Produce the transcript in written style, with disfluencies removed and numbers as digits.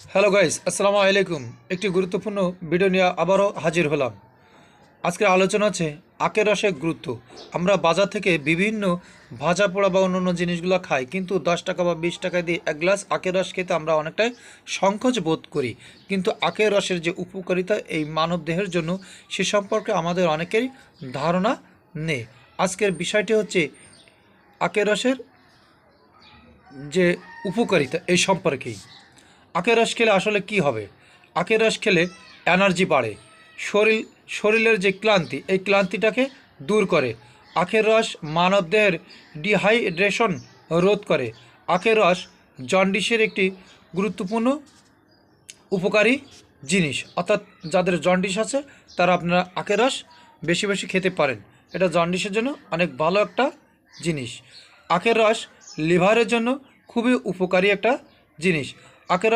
Hello guys, আসসালামু আলাইকুম। একটি গুরুত্বপূর্ণ ভিডিও নিয়ে আবারও হাজির হলাম। আজকের আলোচনা হচ্ছে আখের রসের গুরুত্ব। আমরা বাজার থেকে বিভিন্ন ভাজা পোড়া বা অন্যান্য জিনিসগুলো খাই, কিন্তু 10 টাকা বা 20 টাকা দিয়ে এক গ্লাস আখের রস খেতে আমরা অনেকটাই সংকোচ বোধ করি। কিন্তু আখের রসের যে উপকারিতা এই মানব দেহের জন্য, সে সম্পর্কে আমাদের অনেকেরই ধারণা নেই। আজকের বিষয়টি হচ্ছে আখের রসের যে উপকারিতা এই সম্পর্কেই। আখের রস খেলে আসলে কি হবে? আখের রস খেলে এনার্জি বাড়ে, শরীর শরীরের যে ক্লান্তি এই ক্লান্তিটাকে দূর করে। আখের রস মানবদেহের ডিহাইড্রেশন রোধ করে। আখের রস জন্ডিসের একটি গুরুত্বপূর্ণ উপকারী জিনিস, অর্থাৎ যাদের জন্ডিস আছে তারা আপনারা আখের রস বেশি বেশি খেতে পারেন। এটা জন্ডিসের জন্য অনেক ভালো একটা জিনিস। আখের রস লিভারের জন্য খুবই উপকারী একটা জিনিস। আখের